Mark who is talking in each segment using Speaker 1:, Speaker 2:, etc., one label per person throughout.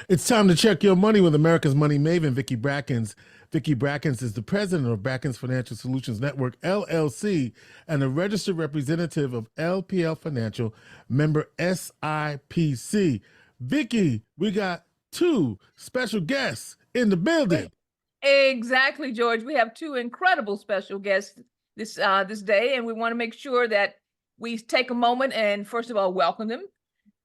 Speaker 1: It's time to check your money with America's Money Maven, Vicki Brackens. Vicki Brackens is the president of Brackens Financial Solutions Network, LLC, and a registered representative of LPL Financial, member SIPC. Vicki, we got two special guests in the building.
Speaker 2: Exactly, George. We have two incredible special guests this day, and we want to make sure that we take a moment and first of all welcome them,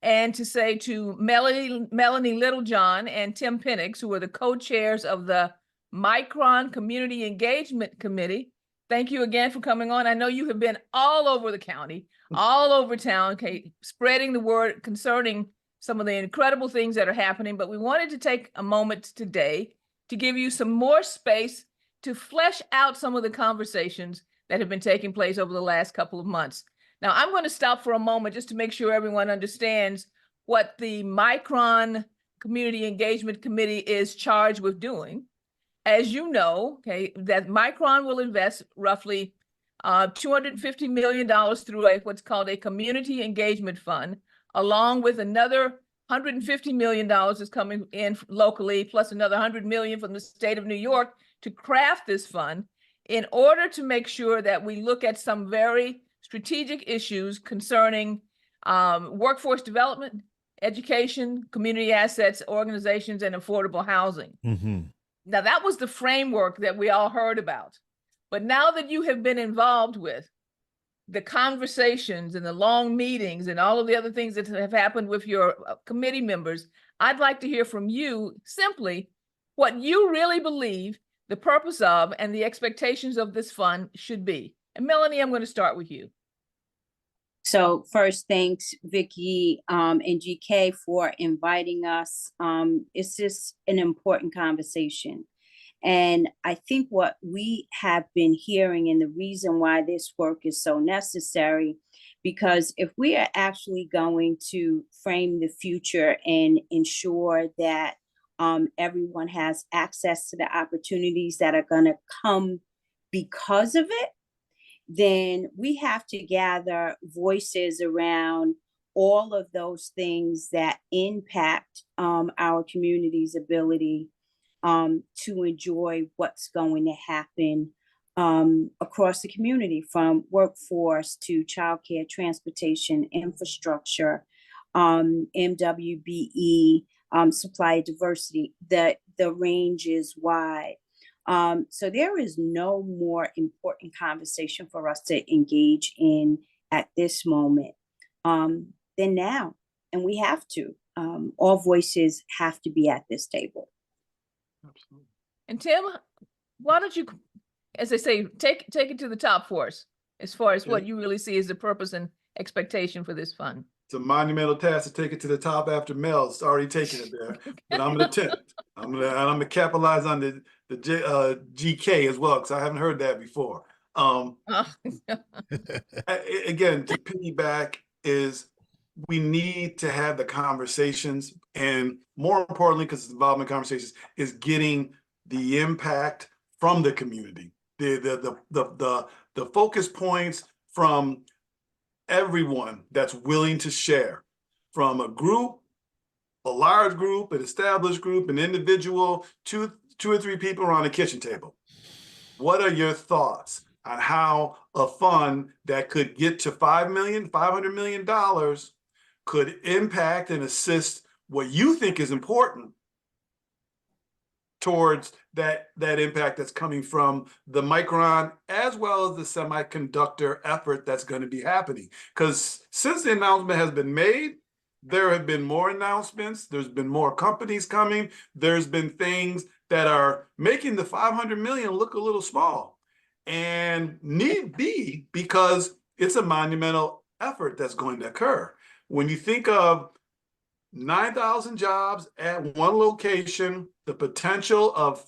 Speaker 2: and to say to Melanie Littlejohn and Tim Penix, who are the co-chairs of the Micron Community Engagement Committee. Thank you again for coming on. I know you have been all over the county, all over town, okay, spreading the word concerning some of the incredible things that are happening, but we wanted to take a moment today to give you some more space to flesh out some of the conversations that have been taking place over the last couple of months. Now, I'm going to stop for a moment just to make sure everyone understands what the Micron Community Engagement Committee is charged with doing. As you know, okay, that Micron will invest roughly $250 million through what's called a community engagement fund, along with another $150 million is coming in locally, plus another $100 million from the state of New York to craft this fund in order to make sure that we look at some very strategic issues concerning workforce development, education, community assets, organizations, and affordable housing. Now, that was the framework that we all heard about. But now that you have been involved with the conversations and the long meetings and all of the other things that have happened with your committee members, I'd like to hear from you simply what you really believe the purpose of and the expectations of this fund should be. And Melanie, I'm going to start with you.
Speaker 3: So first, thanks, Vicki and GK for inviting us. It's just an important conversation. And I think what we have been hearing and the reason why this work is so necessary, because if we are actually going to frame the future and ensure that everyone has access to the opportunities that are going to come because of it, then we have to gather voices around all of those things that impact our community's ability to enjoy what's going to happen across the community, from workforce to childcare, transportation, infrastructure, MWBE, supply diversity. The range is wide. So there is no more important conversation for us to engage in at this moment than now. And we have to. All voices have to be at this table.
Speaker 2: Absolutely. And Tim, why don't you, as I say, take it to the top for us as far as what you really see as the purpose and expectation for this fund.
Speaker 4: It's a monumental task to take it to the top after Mel's already taken it there, but I'm gonna attempt. I'm gonna capitalize on the GK as well, because I haven't heard that before. Again, to piggyback is we need to have the conversations, and more importantly, because it's involvement conversations, is getting the impact from the community, the focus points from everyone that's willing to share, from a group, a large group, an established group, an individual, two or three people around a kitchen table. What are your thoughts on how a fund that could get to $500 million could impact and assist what you think is important towards that impact that's coming from the Micron as well as the semiconductor effort that's going to be happening? Because since the announcement has been made, there have been more announcements, there's been more companies coming, there's been things that are making the 500 million look a little small, and need be, because it's a monumental effort that's going to occur. When you think of 9,000 jobs at one location, the potential of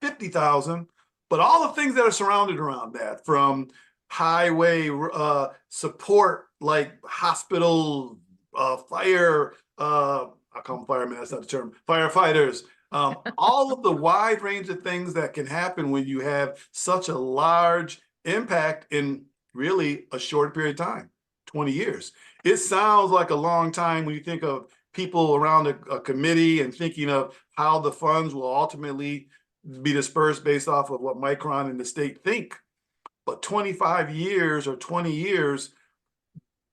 Speaker 4: 50,000, but all the things that are surrounded around that, from highway support like hospital, fire, I call them firemen, that's not the term, firefighters, all of the wide range of things that can happen when you have such a large impact in really a short period of time, 20 years. It sounds like a long time when you think of people around a committee and thinking of how the funds will ultimately be dispersed based off of what Micron and the state think. But 25 years or 20 years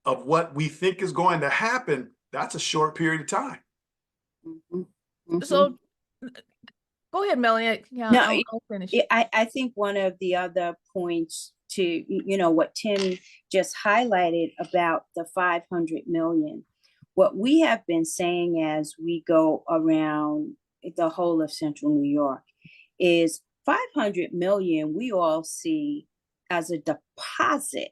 Speaker 4: of what we think is going to happen, that's a short period of time.
Speaker 2: So go ahead, Melanie. Yeah,
Speaker 3: No,
Speaker 2: I'll finish.
Speaker 3: I think one of the other points to, you know, what Tim just highlighted about the 500 million, what we have been saying as we go around the whole of Central New York is 500 million we all see as a deposit.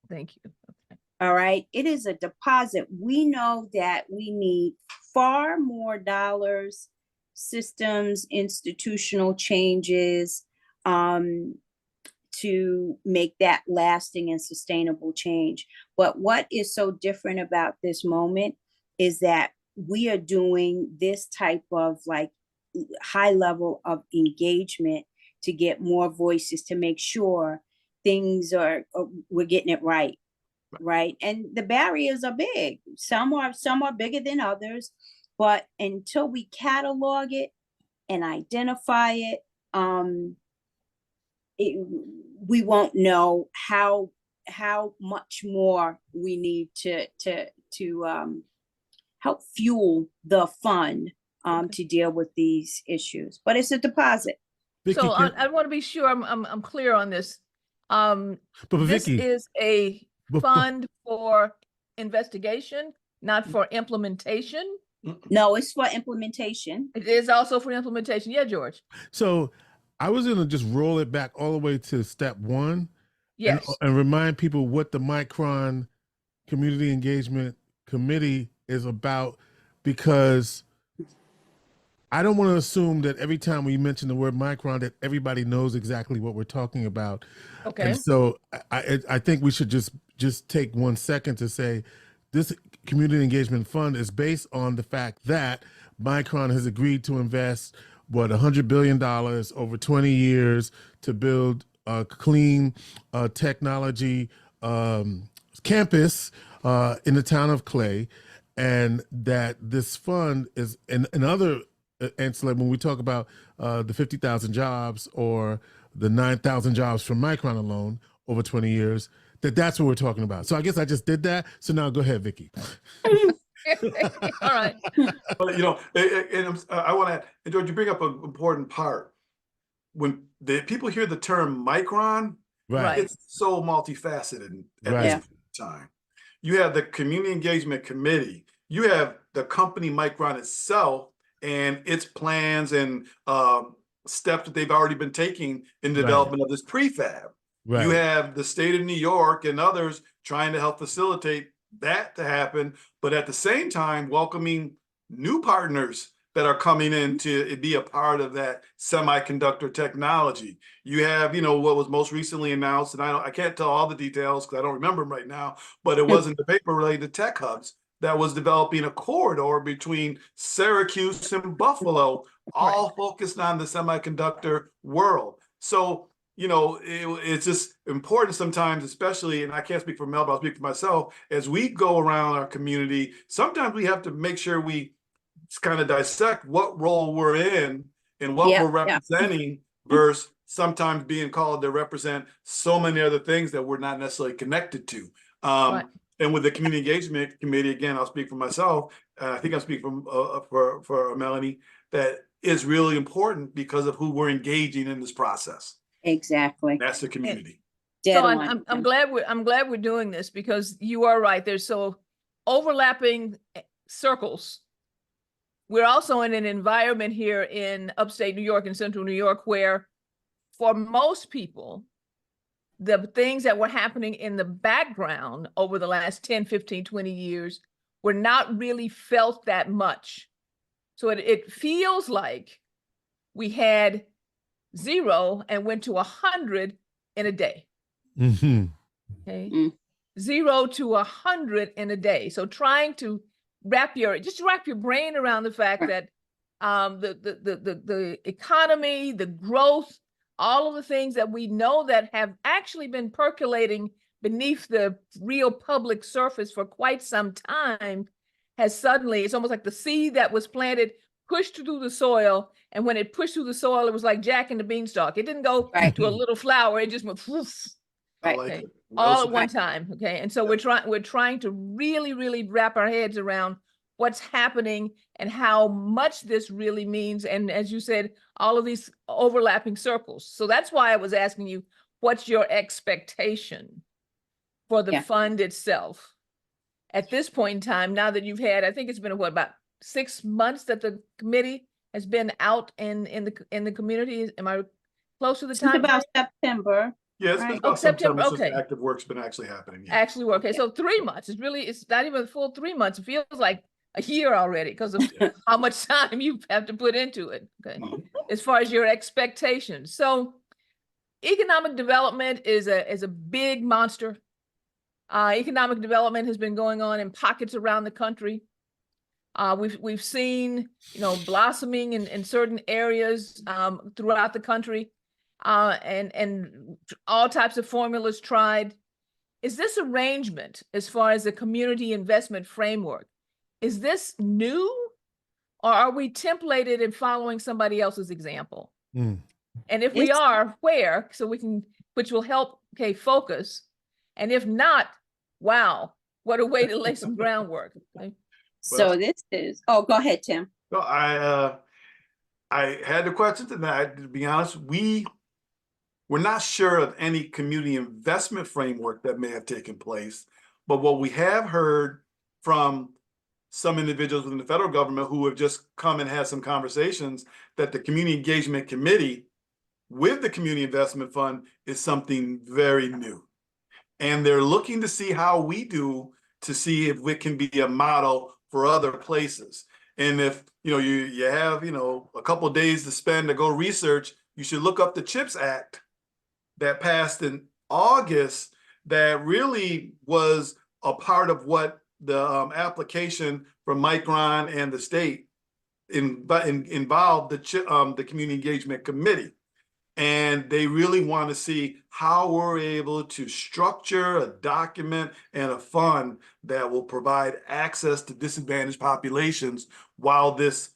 Speaker 2: Thank you. Okay.
Speaker 3: All right. It is a deposit. We know that we need far more dollars, systems, institutional changes, to make that lasting and sustainable change. But what is so different about this moment is that we are doing this type of like high level of engagement to get more voices, to make sure things are, we're getting it right. Right. And the barriers are big. Some are bigger than others, but until we catalog it and identify it, we won't know how much more we need to help fuel the fund to deal with these issues. But it's a deposit.
Speaker 1: Vicky,
Speaker 2: So I want to be sure I'm clear on this.
Speaker 1: but
Speaker 2: This
Speaker 1: Vicky,
Speaker 2: is a
Speaker 1: before-
Speaker 2: fund for investigation, not for implementation.
Speaker 3: No, it's for implementation.
Speaker 2: It is also for implementation. Yeah, George.
Speaker 1: so I was going to just roll it back all the way to step one.
Speaker 2: Yes.
Speaker 1: And remind people what the Micron Community Engagement Committee is about, because I don't want to assume that every time we mention the word Micron that everybody knows exactly what we're talking about.
Speaker 2: Okay.
Speaker 1: And so I think we should just take 1 second to say this Community Engagement Fund is based on the fact that Micron has agreed to invest $100 billion over 20 years to build a clean technology campus in the town of Clay, and that this fund is in other ancillary, when we talk about the 50,000 jobs or the 9,000 jobs from Micron alone over 20 years, that's what we're talking about. So I guess I just did that. So now go ahead, Vicky.
Speaker 2: All right.
Speaker 4: But you know, and I want to, and George, you bring up an important part. When the people hear the term Micron,
Speaker 1: Right.
Speaker 4: it's so multifaceted at
Speaker 1: Right.
Speaker 4: this time. You have the Community Engagement Committee. You have the company Micron itself and its plans and steps that they've already been taking in the development of this prefab.
Speaker 1: Right.
Speaker 4: You have the state of New York and others trying to help facilitate that to happen, but at the same time welcoming new partners that are coming in to be a part of that semiconductor technology. You have, you know, what was most recently announced, and I can't tell all the details because I don't remember them right now, but it was in the paper related to tech hubs that was developing a corridor between Syracuse and Buffalo, all focused on the semiconductor world. So, you know, it's just important sometimes, especially, and I can't speak for Mel, but I'll speak for myself, as we go around our community, sometimes we have to make sure we kind of dissect what role we're in and what we're representing versus sometimes being called to represent so many other things that we're not necessarily connected to. And with the Community Engagement Committee, again, I'll speak for myself. I think I'll speak for Melanie, that is really important because of who we're engaging in this process.
Speaker 3: Exactly.
Speaker 4: That's the community.
Speaker 2: So I'm glad we're doing this, because you are right. There's so overlapping circles. We're also in an environment here in upstate New York and central New York where for most people, the things that were happening in the background over the last 10, 15, 20 years were not really felt that much. So it feels like we had 0 and went to 100 in a day.
Speaker 1: Mm-hmm.
Speaker 2: Okay. 0 to 100 in a day. So trying to wrap your brain around the fact that the economy, the growth, all of the things that we know that have actually been percolating beneath the real public surface for quite some time has suddenly, it's almost like the seed that was planted pushed through the soil, and when it pushed through the soil, it was like Jack and the Beanstalk. It didn't go
Speaker 3: Right.
Speaker 2: to a little flower; it just went woof,
Speaker 4: I
Speaker 3: Right.
Speaker 4: like
Speaker 2: okay,
Speaker 4: it. Well
Speaker 2: all at
Speaker 4: said.
Speaker 2: one time. Okay, and so we're trying to really wrap our heads around what's happening and how much this really means. And as you said, all of these overlapping circles. So that's why I was asking you, what's your expectation for the
Speaker 3: Yeah.
Speaker 2: fund itself at this point in time? Now that you've had, I think it's been what, about 6 months that the committee has been out in the community. Am I close to the
Speaker 3: Since
Speaker 2: time?
Speaker 3: about September.
Speaker 4: Yeah, it's been
Speaker 3: Right.
Speaker 4: about
Speaker 2: Oh, September,
Speaker 4: September since
Speaker 2: okay.
Speaker 4: the active work's been actually happening. Yeah.
Speaker 2: Actually work. Okay, so 3 months. It's not even a full 3 months. It feels like a year already because of how much time you have to put into it. Okay,
Speaker 4: Mhm.
Speaker 2: as far as your expectations. So economic development is a big monster. Economic development has been going on in pockets around the country. We've seen, blossoming in certain areas throughout the country, and all types of formulas tried. Is this arrangement, as far as the community investment framework, is this new, or are we templated and following somebody else's example?
Speaker 1: Mm.
Speaker 2: And if we
Speaker 3: It's-
Speaker 2: are, where, so we can, which will help, focus. And if not, wow, what a way to lay some groundwork. Okay?
Speaker 3: So this is, oh, go ahead, Tim.
Speaker 4: No, I had the questions, and to be honest, we're not sure of any community investment framework that may have taken place. But what we have heard from some individuals within the federal government who have just come and had some conversations, that the Community Engagement Committee with the Community Investment Fund is something very new. And they're looking to see how we do, to see if it can be a model for other places. And if you have a couple of days to spend to go research, you should look up the CHIPS Act that passed in August, that really was a part of what the application from Micron and the state involved the Community Engagement Committee. And they really want to see how we're able to structure a document and a fund that will provide access to disadvantaged populations while this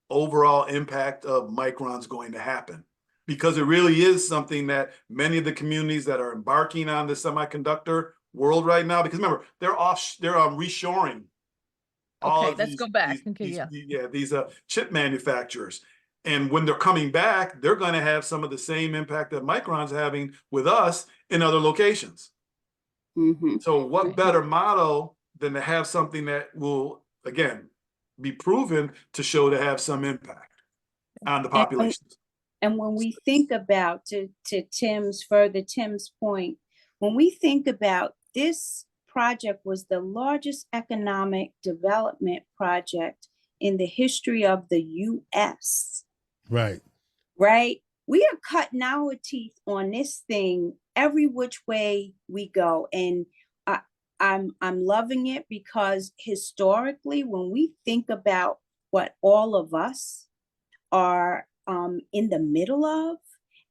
Speaker 4: overall impact of Micron's going to happen. Because it really is something that many of the communities that are embarking on the semiconductor world right now, because remember, they're reshoring.
Speaker 2: Okay, let's go back.
Speaker 4: These chip manufacturers. And when they're coming back, they're going to have some of the same impact that Micron's having with us in other locations.
Speaker 3: Mm-hmm.
Speaker 4: So what better model than to have something that will, again, be proven to show to have some impact on the populations.
Speaker 3: And when we think about, to Tim's point, when we think about this project was the largest economic development project in the history of the U.S.
Speaker 1: Right.
Speaker 3: Right? We are cutting our teeth on this thing every which way we go. And I'm loving it, because historically, when we think about what all of us are in the middle of,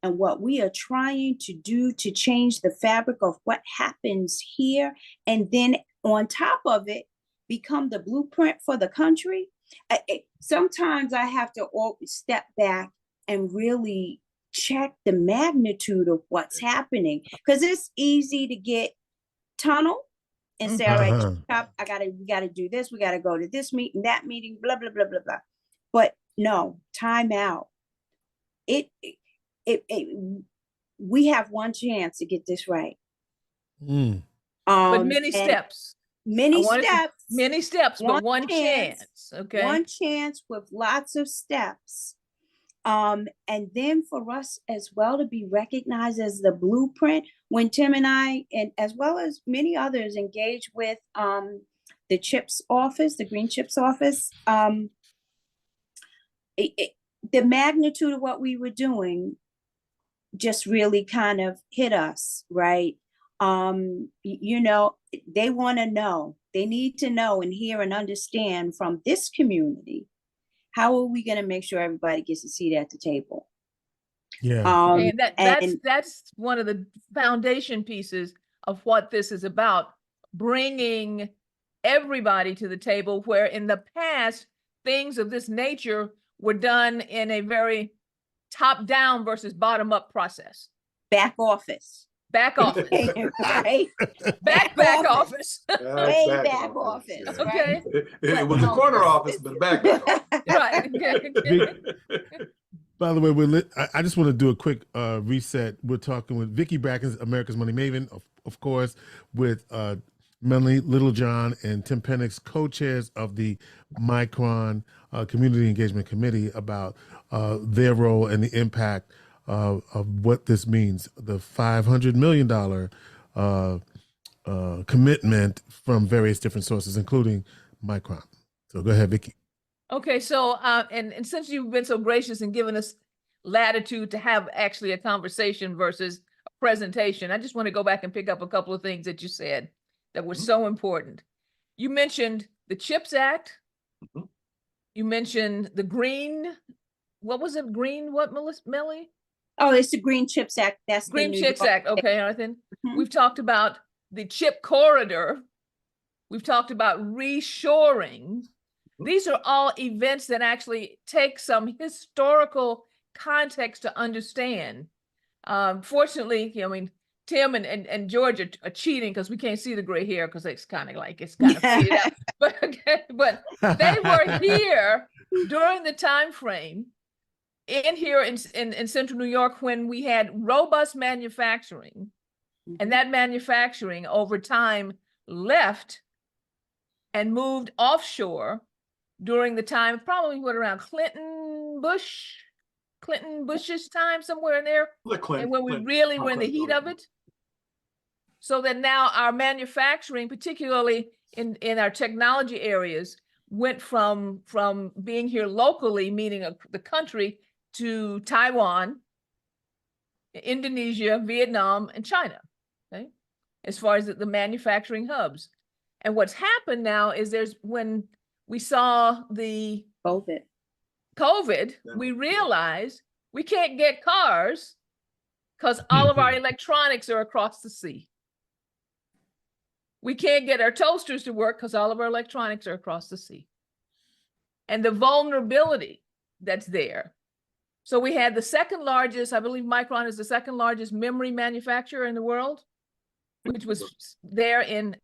Speaker 3: and what we are trying to do to change the fabric of what happens here, and then on top of it, become the blueprint for the country. Sometimes I have to step back and really check the magnitude of what's happening, because it's easy to get tunnel and say, all right, we gotta do this, we gotta go to this meeting, that meeting, blah, blah, blah, blah, blah. But no, time out. We have one chance to get this right.
Speaker 1: Mm.
Speaker 2: But many steps.
Speaker 3: Many steps,
Speaker 2: but one chance. Okay.
Speaker 3: One chance with lots of steps. And then for us as well to be recognized as the blueprint, when Tim and I, and as well as many others, engage with the CHIPS office, the Green CHIPS office, the magnitude of what we were doing just really kind of hit us, right? They want to know, they need to know and hear and understand from this community, how are we going to make sure everybody gets a seat at the table?
Speaker 1: Yeah.
Speaker 2: And that's one of the foundation pieces of what this is about, bringing everybody to the table, where in the past, things of this nature were done in a very top-down versus bottom-up process.
Speaker 3: Back office.
Speaker 2: Back office.
Speaker 3: Right?
Speaker 2: Back office.
Speaker 3: Way back office,
Speaker 4: yeah.
Speaker 2: Okay.
Speaker 4: It was a corner office, but back office.
Speaker 2: Right.
Speaker 1: By the way, I just want to do a quick reset. We're talking with Vicki Brackens, America's Money Maven, of course, with Melanie, Littlejohn, and Tim Penix, co-chairs of the Micron Community Engagement Committee, about their role and the impact of what this means, the $500 million commitment from various different sources, including Micron. So go ahead, Vicki.
Speaker 2: Okay, so and since you've been so gracious and given us latitude to have actually a conversation versus a presentation, I just want to go back and pick up a couple of things that you said that were so important. You mentioned the CHIPS Act. You mentioned the green, what was it? Green what, Melanie?
Speaker 3: Oh, it's the Green Chips Act. That's the
Speaker 2: Green
Speaker 3: New
Speaker 2: Chips
Speaker 3: York-
Speaker 2: Act. Okay, Jonathan.
Speaker 3: Mhm.
Speaker 2: We've talked about the chip corridor. We've talked about reshoring. These are all events that actually take some historical context to understand. Fortunately, I mean, Tim and George are cheating because we can't see the gray hair because it's kind of faded out. But they were here during the time frame here in Central New York when we had robust manufacturing, and that manufacturing over time left and moved offshore during the time, probably around Bush's time, somewhere in there, and when we really were in the heat of it. So that now our manufacturing, particularly in our technology areas, went from being here locally, meaning the country, to Taiwan, Indonesia, Vietnam, and China, okay? As far as the manufacturing hubs. And what's happened now is when we saw the COVID, we realized we can't get cars because all of our electronics are across the sea. We can't get our toasters to work because all of our electronics are across the sea. And the vulnerability that's there. So we had the second largest, I believe Micron is the second largest memory manufacturer in the world, which was there in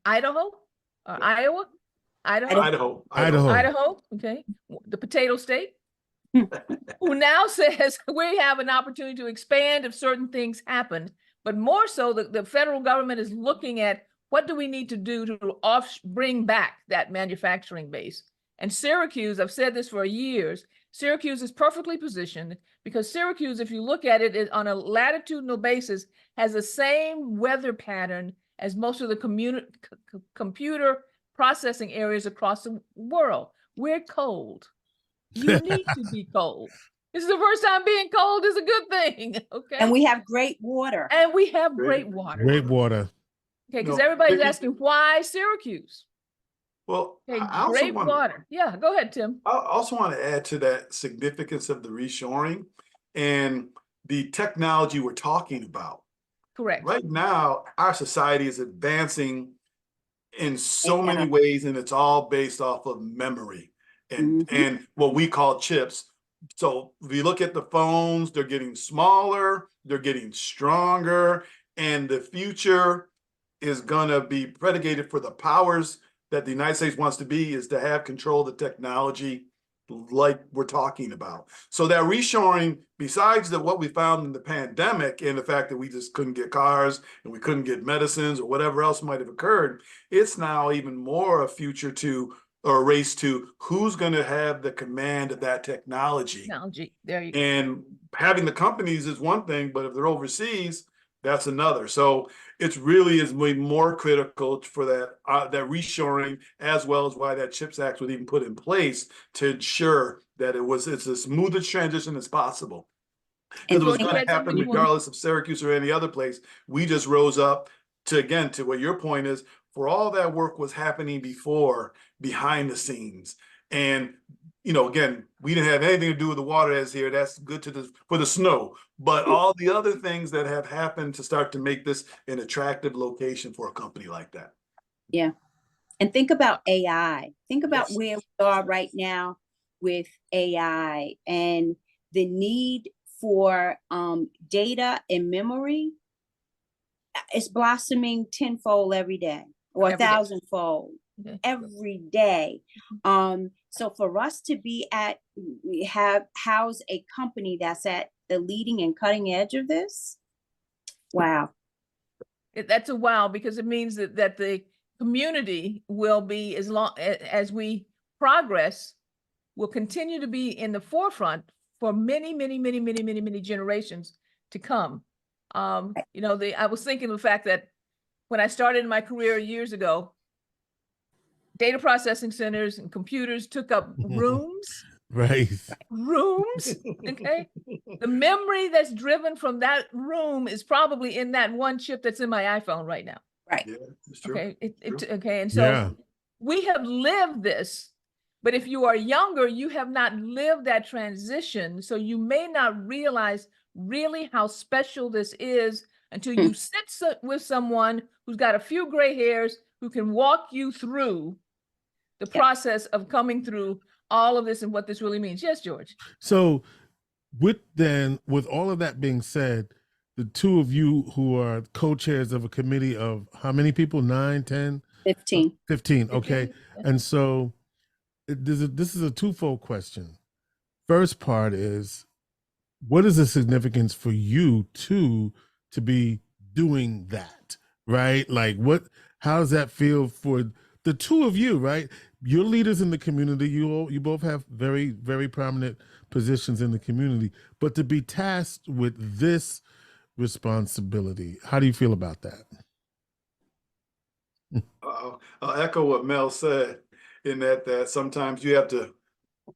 Speaker 2: Idaho, or Iowa? Idaho, okay, the potato state, who now says we have an opportunity to expand if certain things happen, but more so the federal government is looking at what do we need to do to bring back that manufacturing base. And Syracuse, I've said this for years, Syracuse is perfectly positioned because Syracuse, if you look at it on a latitudinal basis, has the same weather pattern as most of the computer processing areas across the world. We're cold. You need to be cold. This is the first time being cold is a good thing. Okay.
Speaker 3: And we have great water.
Speaker 2: And we have great water.
Speaker 1: Great water.
Speaker 2: Okay, because everybody's
Speaker 4: Vicki,
Speaker 2: asking why Syracuse?
Speaker 4: Well,
Speaker 2: Okay,
Speaker 4: I also
Speaker 2: great
Speaker 4: want
Speaker 2: water. Yeah, go ahead, Tim.
Speaker 4: I also want to add to that significance of the reshoring and the technology we're talking about.
Speaker 2: Correct.
Speaker 4: Right now, our society is advancing in so many ways, and it's all based off of memory and what we call chips. So if you look at the phones, they're getting smaller, they're getting stronger, and the future is going to be predicated for the powers that the United States wants to be, is to have control of the technology like we're talking about. So that reshoring, besides what we found in the pandemic and the fact that we just couldn't get cars and we couldn't get medicines or whatever else might have occurred, it's now even more a future to, or a race to, who's going to have the command of that technology.
Speaker 2: There you go.
Speaker 4: And having the companies is one thing, but if they're overseas, that's another. So it's really is way more critical for that that reshoring, as well as why that CHIPS Act was even put in place to ensure that it's as smooth a transition as possible. Because it was going to happen regardless of Syracuse or any other place. We just rose up to what your point is, for all that work was happening before, behind the scenes. And again, we didn't have anything to do with the water that's here. That's good for the snow. But all the other things that have happened to start to make this an attractive location for a company like that.
Speaker 3: Yeah. And think about AI. Think about
Speaker 4: Yes.
Speaker 3: where we are right now with AI and the need for data and memory is blossoming tenfold every day or
Speaker 2: Every day.
Speaker 3: 1,000-fold
Speaker 2: Okay.
Speaker 3: every day. So for us to be house a company that's at the leading and cutting edge of this, wow.
Speaker 2: That's a wow, because it means that the community will be, as long as we progress, will continue to be in the forefront for many, many, many, many, many, many generations to come. You know, I was thinking of the fact that when I started my career years ago, data processing centers and computers took up rooms.
Speaker 1: Right.
Speaker 2: Okay. The memory that's driven from that room is probably in that one chip that's in my iPhone right now.
Speaker 3: Right.
Speaker 4: Yeah, it's true.
Speaker 2: Okay.
Speaker 4: True.
Speaker 2: Okay. And so
Speaker 1: Yeah.
Speaker 2: we have lived this, but if you are younger, you have not lived that transition. So you may not realize really how special this is until you sit with someone who's got a few gray hairs, who can walk you through the process of coming through all of this and what this really means. Yes, George.
Speaker 1: So with all of that being said, the two of you who are co-chairs of a committee of how many people? 9, 10?
Speaker 3: 15.
Speaker 1: 15. Okay. And so this is a twofold question. First part is, what is the significance for you to be doing that, right? Like how does that feel for the two of you, right? You're leaders in the community. You both have very, very prominent positions in the community, but to be tasked with this responsibility, how do you feel about that?
Speaker 4: I'll echo what Mel said in that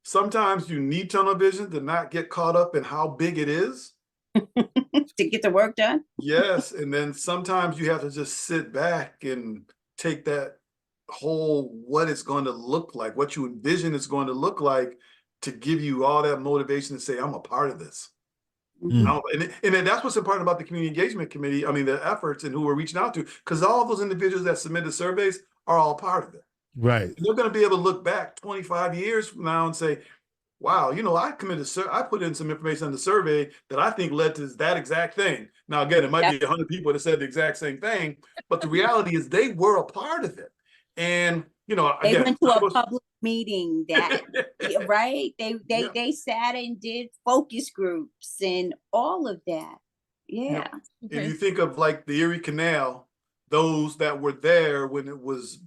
Speaker 4: sometimes you need tunnel vision to not get caught up in how big it is.
Speaker 3: To get the work done.
Speaker 4: Yes. And then sometimes you have to just sit back and take that whole, what it's going to look like, what you envision it's going to look like, to give you all that motivation to say, I'm a part of this. And that's what's important about the Community Engagement Committee. I mean, the efforts and who we're reaching out to, because all those individuals that submitted surveys are all part of it.
Speaker 1: Right.
Speaker 4: And they're going to be able to look back 25 years from now and say, wow, you know, I put in some information on the survey that I think led to that exact thing. Now, again, it might be 100 people that said the exact same thing, but the reality is they were a part of it. And, you know,
Speaker 3: They
Speaker 4: again,
Speaker 3: went to a public meeting that, right? They sat and did focus groups and all of that. Yeah.
Speaker 4: If you think of like the Erie Canal, those that were there when it was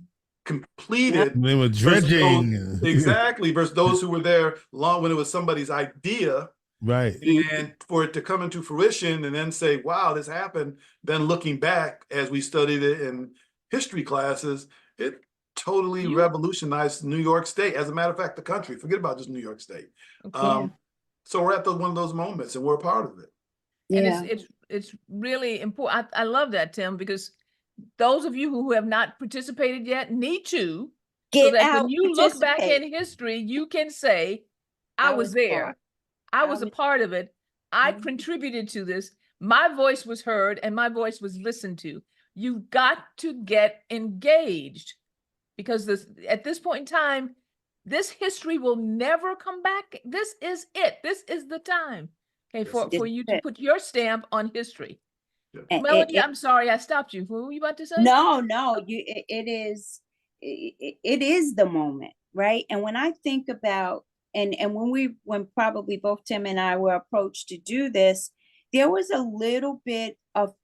Speaker 4: completed,
Speaker 1: they were dredging.
Speaker 4: Exactly, versus those who were there long when it was somebody's idea.
Speaker 1: Right.
Speaker 4: And for it to come into fruition and then say, wow, this happened. Then looking back as we studied it in history classes, it totally revolutionized New York State. As a matter of fact, the country, forget about just New York State. So we're at one of those moments and we're a part of it.
Speaker 2: And it's really important. I love that, Tim, because those of you who have not participated yet need to, so that when you look back in history, you can say, I was there. I was a part of it. I contributed to this. My voice was heard and my voice was listened to. You've got to get engaged, because at this point in time, this history will never come back. This is it. This is the time, okay, for you to put your stamp on history. Melanie, I'm sorry, I stopped you. What were you about to say?
Speaker 3: No, it is the moment, right? And when I think about, and when probably both Tim and I were approached to do this, there was a little bit of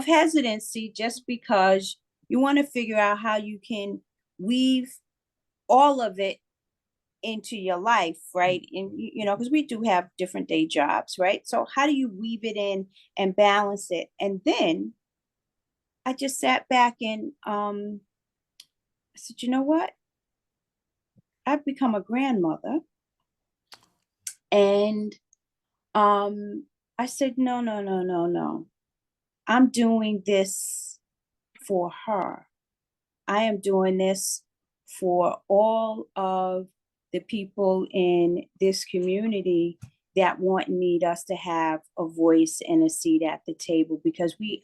Speaker 3: hesitancy, just because you want to figure out how you can weave all of it into your life, right? And you know, because we do have different day jobs, right? So how do you weave it in and balance it? And then I just sat back and I said, you know what? I've become a grandmother. And I said, no. I'm doing this for her. I am doing this for all of the people in this community that need us to have a voice and a seat at the table, because we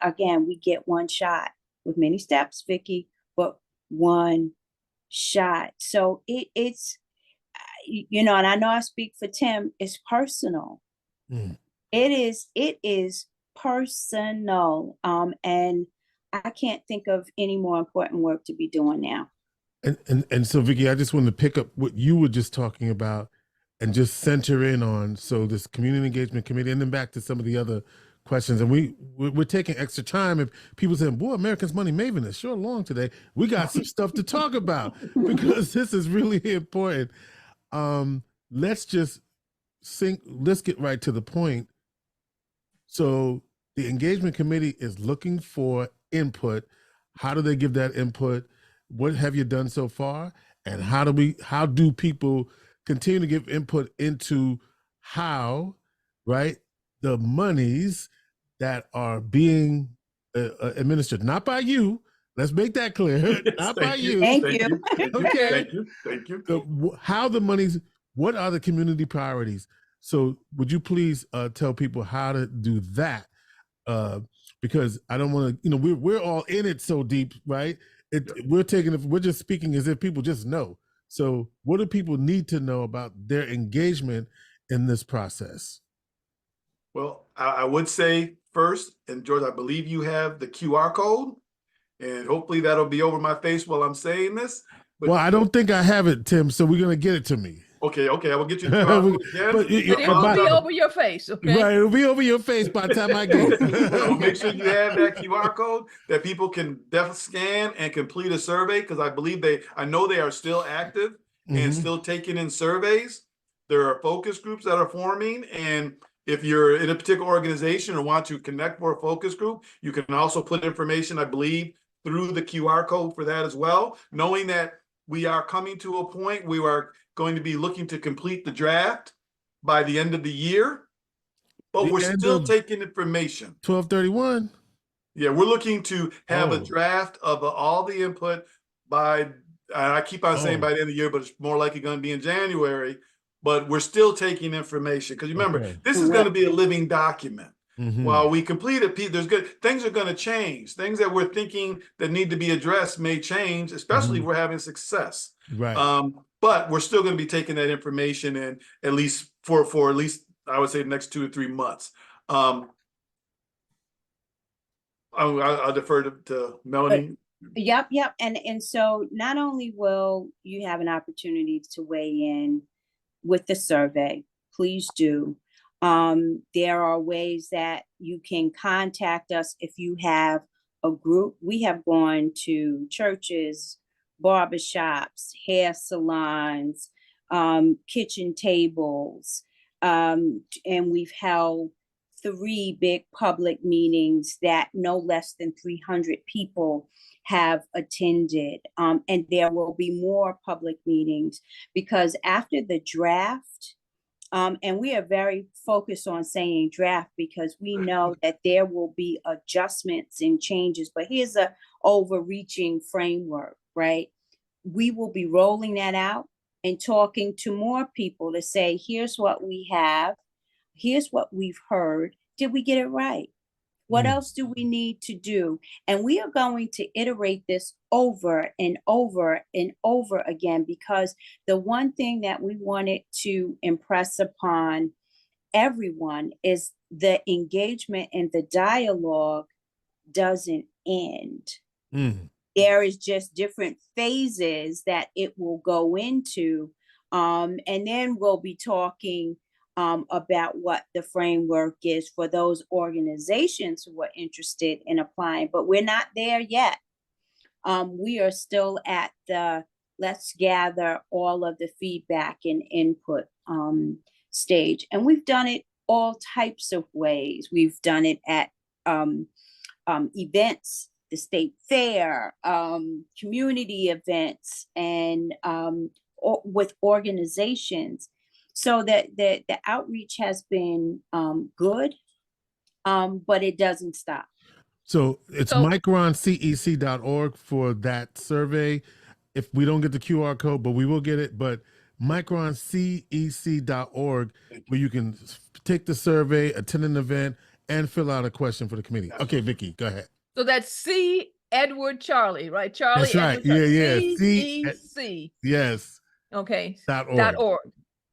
Speaker 3: get one shot with many steps, Vicki, but one shot. So it's, you know, and I know I speak for Tim, it's personal.
Speaker 1: Mm.
Speaker 3: It is personal. And I can't think of any more important work to be doing now.
Speaker 1: And so, Vicki, I just wanted to pick up what you were just talking about and just center in on, so this community engagement committee, and then back to some of the other questions. And we're taking extra time. If people saying, boy, America's Money Maven is sure long today, we got some stuff to talk about because this is really important. Let's just let's get right to the point. So the engagement committee is looking for input. How do they give that input? What have you done so far? And how do people continue to give input into how, right, the monies that are being administered, not by you, let's make that clear, not by you.
Speaker 3: Thank
Speaker 4: Thank
Speaker 3: you.
Speaker 4: you.
Speaker 1: Okay.
Speaker 4: Thank you.
Speaker 1: How the monies, what are the community priorities? So would you please tell people how to do that? Because I don't want to, you know, we're all in it so deep, right? We're just speaking as if people just know. So what do people need to know about their engagement in this process?
Speaker 4: Well, I would say first, and George, I believe you have the QR code, and hopefully that'll be over my face while I'm saying this. But,
Speaker 1: well, I don't think I have it, Tim, so we're going to get it to me.
Speaker 4: Okay, I will get you the QR code again.
Speaker 1: But
Speaker 2: It'll be over your face, okay?
Speaker 1: Right, it'll be over your face by the time I get it.
Speaker 4: Well, make sure you have that QR code that people can definitely scan and complete a survey, because I know they are still active and still taking in surveys. There are focus groups that are forming, and if you're in a particular organization or want to connect for a focus group, you can also put information, I believe, through the QR code for that as well, knowing that we are coming to a point we are going to be looking to complete the draft by the end of the year, but we're still taking information.
Speaker 1: 12/31.
Speaker 4: Yeah, we're looking to have a draft of all the input by, I keep on saying by the end of the year, but it's more likely going to be in January, but we're still taking information. Because remember, this is going to be a living document. While we complete it, things are going to change. Things that we're thinking that need to be addressed may change, especially if we're having success.
Speaker 1: Right.
Speaker 4: But we're still going to be taking that information in at least for at least, I would say, the next 2 or 3 months. I'll defer to Melanie.
Speaker 3: Yep. And so not only will you have an opportunity to weigh in with the survey, please do. There are ways that you can contact us if you have a group. We have gone to churches, barbershops, hair salons, kitchen tables, and we've held 3 big public meetings that no less than 300 people have attended. And there will be more public meetings, because after the draft, and we are very focused on saying draft because we know that there will be adjustments and changes, but here's a overreaching framework, right? We will be rolling that out and talking to more people to say, here's what we have, here's what we've heard. Did we get it right? What else do we need to do? And we are going to iterate this over and over and over again, because the one thing that we wanted to impress upon everyone is the engagement and the dialogue doesn't end. There is just different phases that it will go into. And then we'll be talking about what the framework is for those organizations who are interested in applying, but we're not there yet. We are still at the let's gather all of the feedback and input stage. And we've done it all types of ways. We've done it at events, the state fair, community events, and with organizations. So that the outreach has been good, but it doesn't stop.
Speaker 1: So it's microncec.org for that survey. If we don't get the QR code, but we will get it, but microncec.org, where you can take the survey, attend an event, and fill out a question for the committee. Okay, Vicki, go ahead.
Speaker 2: So that's Edward Charlie, right? Charlie
Speaker 1: That's right.
Speaker 2: Edward Charlie.
Speaker 1: Yeah.
Speaker 2: CEC.
Speaker 1: Yes.
Speaker 2: Okay.
Speaker 1: .org.
Speaker 2: .org.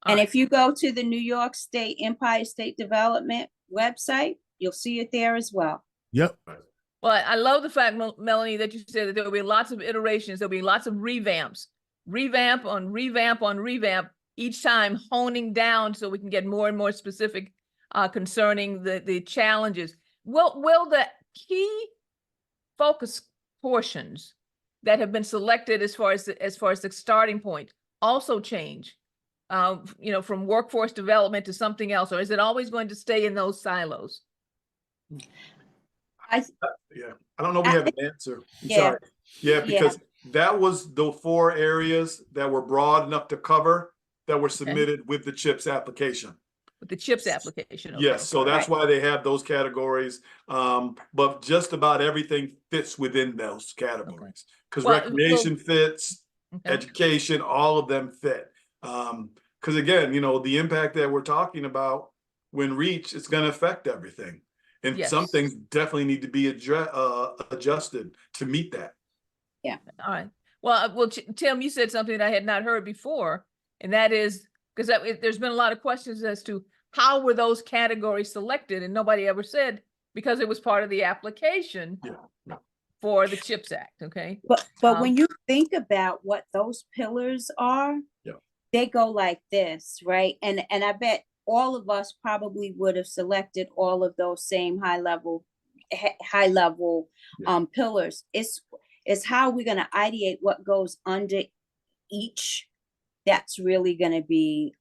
Speaker 3: And
Speaker 2: All
Speaker 3: if you go to the New York State Empire State Development website, you'll see it there as well.
Speaker 1: Yep.
Speaker 2: Well, I love the fact, Melanie, that you said that there will be lots of iterations. There'll be lots of revamps, revamp on revamp on revamp, each time honing down so we can get more and more specific concerning the challenges. Will the key focus portions that have been selected as far as the starting point also change? From workforce development to something else, or is it always going to stay in those silos?
Speaker 4: I don't know if we have an answer. I'm
Speaker 3: Yeah.
Speaker 4: sorry. Yeah, because that was the 4 areas that were broad enough to cover that were submitted with the CHIPS application.
Speaker 2: With the CHIPS application. Okay.
Speaker 4: Yes, so that's why they have those categories. But just about everything fits within those categories. Because recreation fits, education, all of them fit. Because again, the impact that we're talking about when reached, it's going to affect everything. And some things definitely need to be adjusted to meet that.
Speaker 3: Yeah.
Speaker 2: All right. Well, Tim, you said something that I had not heard before, and that is because there's been a lot of questions as to how were those categories selected, and nobody ever said because it was part of the application for the CHIPS Act. Okay.
Speaker 3: But when you think about what those pillars are, they go like this, right? And I bet all of us probably would have selected all of those same high level pillars. It's how we're going to ideate what goes under each that's really going to be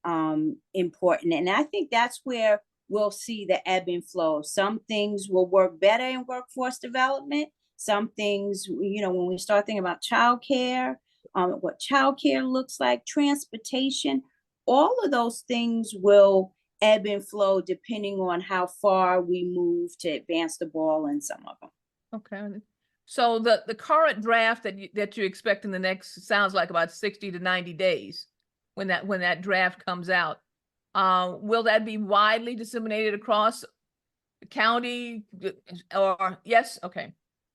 Speaker 3: important. And I think that's where we'll see the ebb and flow. Some things will work better in workforce development. Some things, when we start thinking about childcare, what childcare looks like, transportation, all of those things will ebb and flow depending on how far we move to advance the ball in some of them. Okay.
Speaker 2: So the current draft that you expect in the next, sounds like about 60 to 90 days when that draft comes out. Will that be widely disseminated across the county or yes? Okay.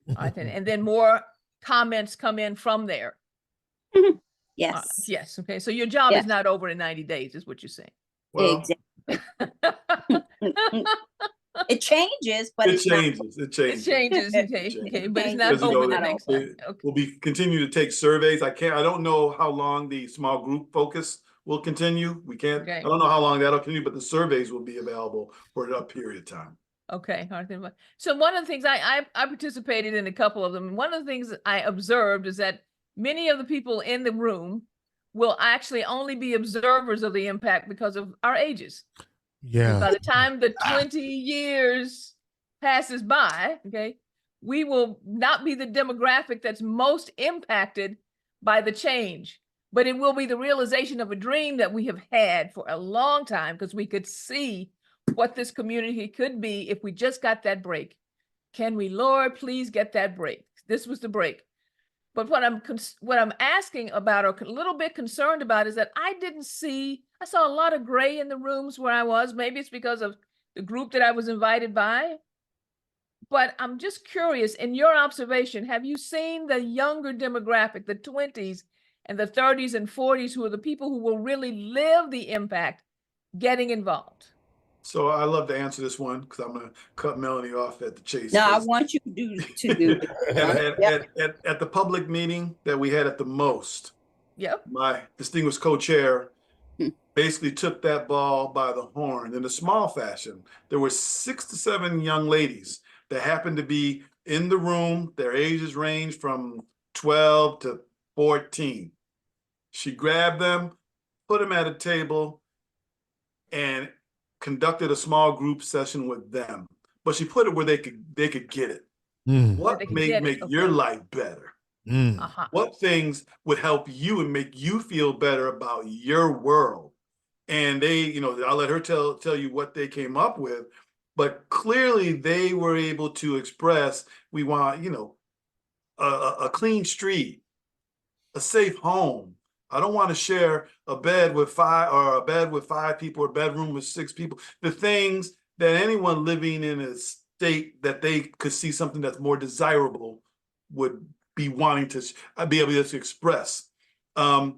Speaker 2: All right, and then more comments come in from there.
Speaker 3: Yes.
Speaker 2: Yes. Okay. So your job is not over in 90 days, is what you're saying.
Speaker 4: Well,
Speaker 3: exactly. It changes, but
Speaker 4: it changes. It changes.
Speaker 2: It changes. Okay. But it's not over the next time. Okay.
Speaker 4: We'll be continue to take surveys. I don't know how long the small group focus will continue. We can't.
Speaker 2: Okay.
Speaker 4: I don't know how long that'll continue, but the surveys will be available for a period of time.
Speaker 2: Okay. So one of the things I participated in a couple of them. One of the things I observed is that many of the people in the room will actually only be observers of the impact because of our ages.
Speaker 1: Yeah.
Speaker 2: By the time the 20 years passes by, okay, we will not be the demographic that's most impacted by the change, but it will be the realization of a dream that we have had for a long time because we could see what this community could be if we just got that break. Can we, Lord, please get that break? This was the break. But what I'm asking about or a little bit concerned about is that I saw a lot of gray in the rooms where I was. Maybe it's because of the group that I was invited by. But I'm just curious, in your observation, have you seen the younger demographic, the 20s and the 30s and 40s, who are the people who will really live the impact, getting involved?
Speaker 4: So I love to answer this one because I'm going to cut Melanie off at the chase.
Speaker 3: No, I want you to do
Speaker 4: at the public meeting that we had at the most.
Speaker 2: Yep.
Speaker 4: My distinguished co-chair basically took that ball by the horn in a small fashion. There were 6 to 7 young ladies that happened to be in the room. Their ages range from 12 to 14. She grabbed them, put them at a table, and conducted a small group session with them, but she put it where they could get it. What may make your life better? What things would help you and make you feel better about your world? And they, I'll let her tell you what they came up with, but clearly they were able to express, we want, a clean street, a safe home. I don't want to share a bed with 5 or a bed with 5 people or a bedroom with 6 people. The things that anyone living in a state that they could see something that's more desirable would be wanting to be able to express. And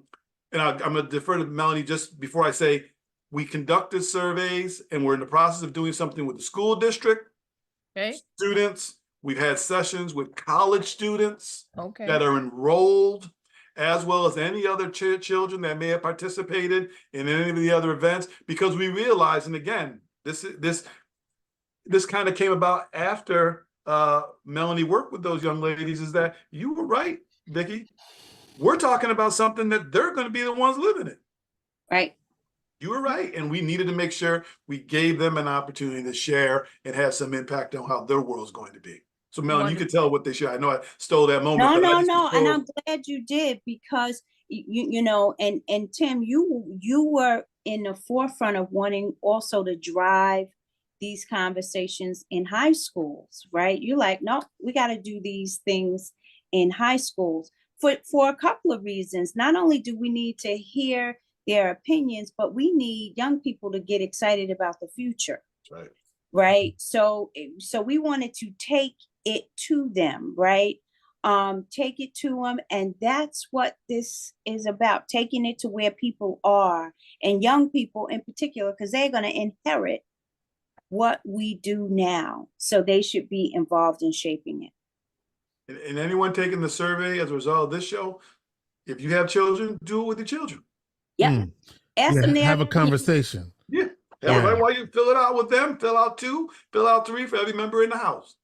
Speaker 4: I'm going to defer to Melanie just before I say we conducted surveys and we're in the process of doing something with the school district, students. We've had sessions with college students that are enrolled, as well as any other children that may have participated in any of the other events, because we realize, and again, this kind of came about after Melanie worked with those young ladies, is that you were right, Vicki. We're talking about something that they're going to be the ones living it.
Speaker 3: Right.
Speaker 4: You were right. And we needed to make sure we gave them an opportunity to share and have some impact on how their world's going to be. So Melanie, you could tell what they share. I know I stole that moment.
Speaker 3: No. And I'm glad you did, because you know, and Tim, you were in the forefront of wanting also to drive these conversations in high schools, right? You're like, no, we got to do these things in high schools for a couple of reasons. Not only do we need to hear their opinions, but we need young people to get excited about the future.
Speaker 4: Right.
Speaker 3: Right. So we wanted to take it to them, right? Take it to them. And that's what this is about, taking it to where people are, and young people in particular, because they're going to inherit what we do now. So they should be involved in shaping it.
Speaker 4: And anyone taking the survey as a result of this show, if you have children, do it with your children.
Speaker 3: Yeah. Ask them
Speaker 1: have a conversation.
Speaker 4: Yeah. Right, while you fill it out with them, fill out 2, fill out 3 for every member in the house.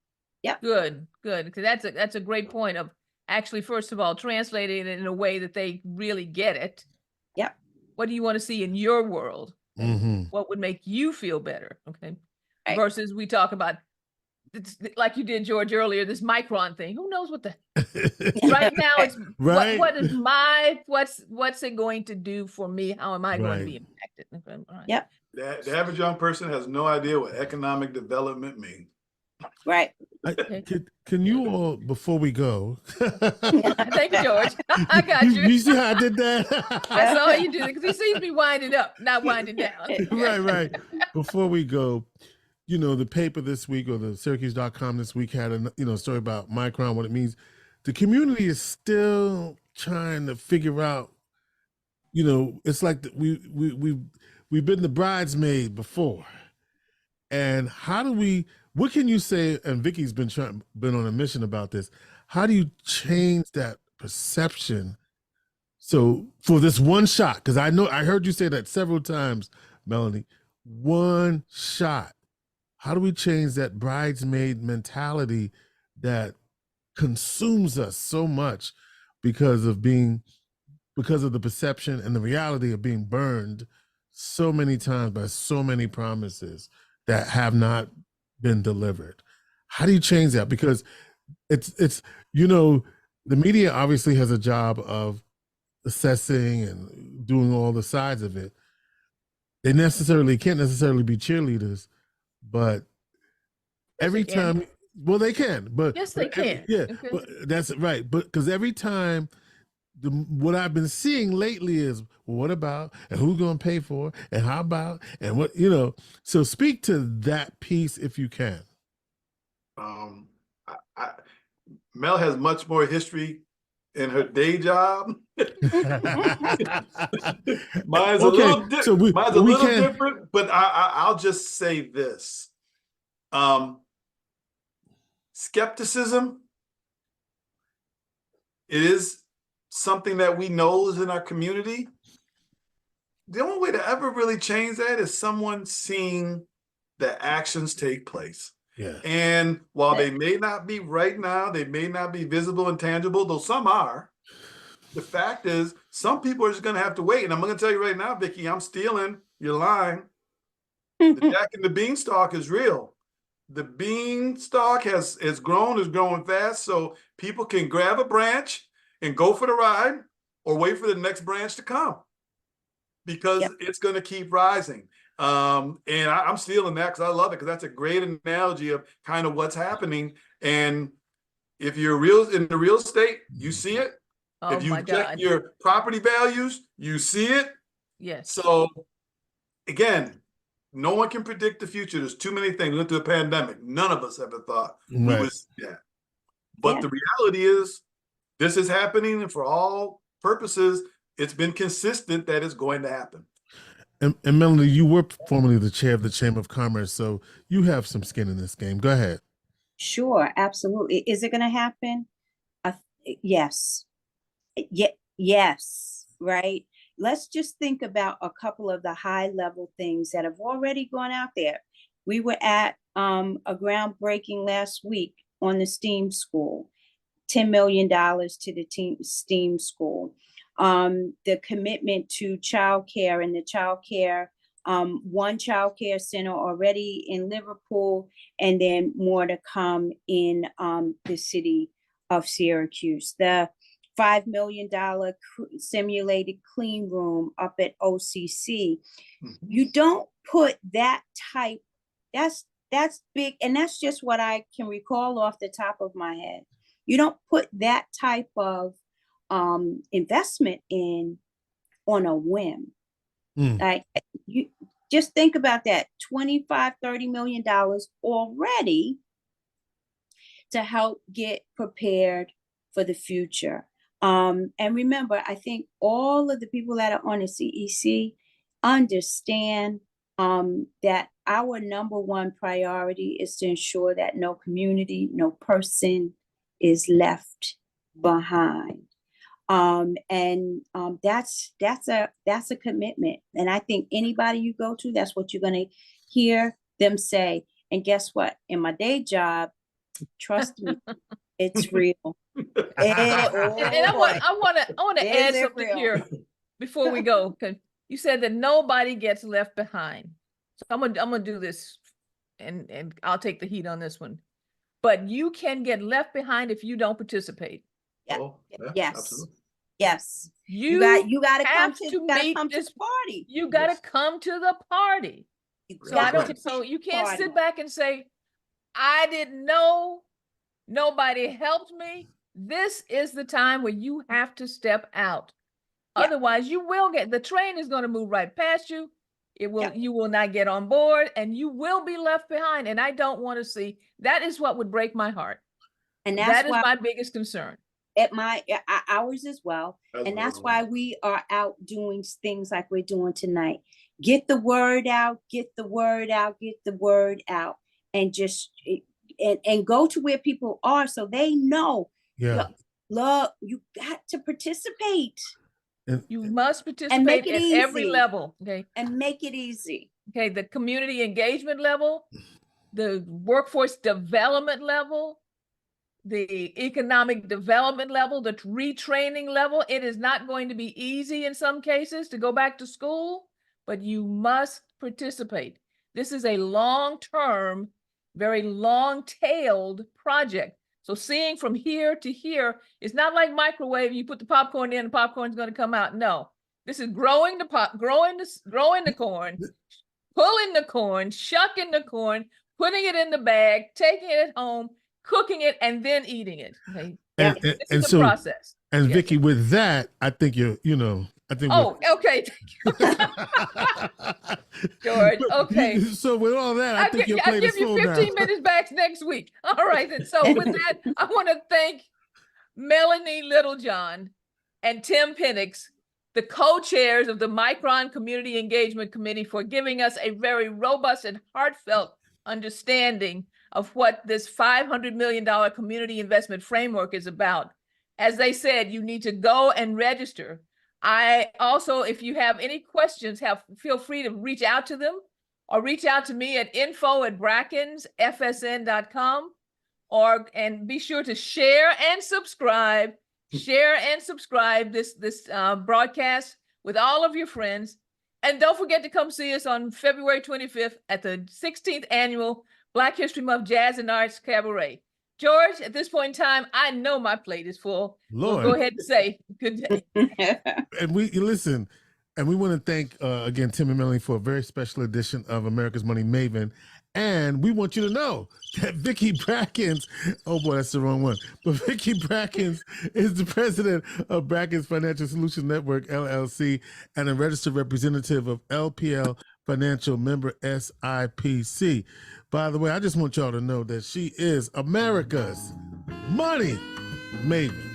Speaker 3: Yep.
Speaker 2: Good. Because that's a great point of actually, first of all, translating it in a way that they really get it.
Speaker 3: Yep.
Speaker 2: What do you want to see in your world?
Speaker 1: Mm-hmm.
Speaker 2: What would make you feel better? Okay.
Speaker 3: Right.
Speaker 2: Versus we talk about, like you did, George, earlier, this Micron thing. Who knows what the right now it's
Speaker 1: right.
Speaker 2: what is what's it going to do for me? How am I going to be impacted? Right.
Speaker 3: Yep.
Speaker 4: The average young person has no idea what economic development means.
Speaker 3: Right.
Speaker 1: Can you all, before we go?
Speaker 2: Thank you, George. I got you.
Speaker 1: You see how I did that?
Speaker 2: I saw you do it, because he seems to be winding up, not winding down.
Speaker 1: Right. Before we go, you know, the paper this week, or the Syracuse.com this week, had a story about Micron, what it means. The community is still trying to figure out. You know, it's like we've been the bridesmaid before, and how do we? What can you say? And Vicki's been on a mission about this. How do you change that perception? So for this one shot, because I heard you say that several times, Melanie. One shot. How do we change that bridesmaid mentality that consumes us so much because of the perception and the reality of being burned so many times by so many promises that have not been delivered? How do you change that? Because it's the media obviously has a job of assessing and doing all the sides of it. They can't necessarily be cheerleaders, but every time, well, they can, but
Speaker 2: yes, they can.
Speaker 1: Yeah,
Speaker 2: okay.
Speaker 1: but that's right. But because every time, what I've been seeing lately is, well, what about, and who's going to pay for, and how about, and what, so speak to that piece if you can.
Speaker 4: Mel has much more history in her day job. Mine's a little different, but I'll just say this. Skepticism, it is something that we know is in our community. The only way to ever really change that is someone seeing the actions take place.
Speaker 1: Yeah.
Speaker 4: And while they may not be right now, they may not be visible and tangible, though some are. The fact is, some people are just going to have to wait. And I'm going to tell you right now, Vicki, I'm stealing your line. The Jack and the Beanstalk is real. The beanstalk has grown, is growing fast, so people can grab a branch and go for the ride, or wait for the next branch to come, because it's going to keep rising. And I'm stealing that because I love it, because that's a great analogy of kind of what's happening. And if you're in the real estate, you see it.
Speaker 2: Oh,
Speaker 4: if you check your property values, you see it.
Speaker 2: Yes.
Speaker 4: So again, no one can predict the future. There's too many things. We went through a pandemic. None of us ever thought we would see that. But
Speaker 3: Yeah.
Speaker 4: the reality is this is happening, and for all purposes, it's been consistent that it's going to happen.
Speaker 1: And Melanie, you were formerly the chair of the Chamber of Commerce, so you have some skin in this game. Go ahead.
Speaker 3: Sure, absolutely. Is it going to happen? Yes. Yes, right? Let's just think about a couple of the high level things that have already gone out there. We were at a groundbreaking last week on the STEAM school, $10 million to the STEAM school. The commitment to childcare and the childcare, one childcare center already in Liverpool, and then more to come in the city of Syracuse. The $5 million simulated clean room up at OCC. You don't put that type, that's big, and that's just what I can recall off the top of my head. You don't put that type of investment in on a whim. Like, you just think about that, $25-30 million already to help get prepared for the future. And remember, I think all of the people that are on the CEC understand that our number one priority is to ensure that no community, no person is left behind. That's a commitment. And I think anybody you go to, that's what you're going to hear them say. And guess what? In my day job, trust me, it's real.
Speaker 2: And I want to add something here before we go, because you said that nobody gets left behind. So I'm gonna do this, and I'll take the heat on this one. But you can get left behind if you don't participate.
Speaker 3: Yeah.
Speaker 4: Oh, yeah,
Speaker 3: Yes.
Speaker 4: absolutely.
Speaker 3: Yes.
Speaker 2: You
Speaker 3: got to come
Speaker 2: have
Speaker 3: to
Speaker 2: to
Speaker 3: the
Speaker 2: meet
Speaker 3: party.
Speaker 2: You got to
Speaker 4: Yes.
Speaker 2: come to the party. So you can't
Speaker 3: Party.
Speaker 2: sit back and say, I didn't know, nobody helped me. This is the time where you have to step out.
Speaker 3: Yeah.
Speaker 2: Otherwise, you will the train is going to move right past you.
Speaker 3: Yeah.
Speaker 2: You will not get on board, and you will be left behind. And I don't want to see, that is what would break my heart.
Speaker 3: And
Speaker 2: That is my biggest concern.
Speaker 3: At ours as well. And that's why we are out doing things like we're doing tonight. Get the word out, get the word out, get the word out, and just and go to where people are so they know.
Speaker 1: Yeah.
Speaker 3: Look, you got to participate.
Speaker 2: You must participate
Speaker 3: and make it
Speaker 2: at
Speaker 3: easy.
Speaker 2: every level. Okay.
Speaker 3: And make it easy.
Speaker 2: Okay. The community engagement level, the workforce development level, the economic development level, the retraining level. It is not going to be easy in some cases to go back to school, but you must participate. This is a long-term, very long-tailed project. So seeing from here to here is not like microwave. You put the popcorn in, and popcorn is going to come out. No, this is growing the corn, pulling the corn, shucking the corn, putting it in the bag, taking it home, cooking it, and then eating it. Okay. This is the process.
Speaker 1: And Vicki, with that, I think I think.
Speaker 2: Oh, okay. George. Okay.
Speaker 1: So with all that, I think you're playing
Speaker 2: I'll give you 15 minutes back next week. All right. And so with that, I want to thank Melanie Littlejohn and Tim Penix, the co-chairs of the Micron Community Engagement Committee, for giving us a very robust and heartfelt understanding of what this $500 million community investment framework is about. As they said, you need to go and register. I also, if you have any questions, feel free to reach out to them, or reach out to me at info@brackensfsn.com, and be sure to share and subscribe this broadcast with all of your friends. And don't forget to come see us on February 25th at the 16th annual Black History Month Jazz and Arts Cabaret. George, at this point in time, I know my plate is full.
Speaker 1: Lord.
Speaker 2: We'll go ahead and say good day.
Speaker 1: And we want to thank again Tim and Melanie for a very special edition of America's Money Maven. And we want you to know that Vicki Brackens, oh boy, that's the wrong one. But Vicki Brackens is the president of Brackens Financial Solutions Network, LLC, and a registered representative of LPL Financial, member SIPC. By the way, I just want y'all to know that she is America's Money Maven.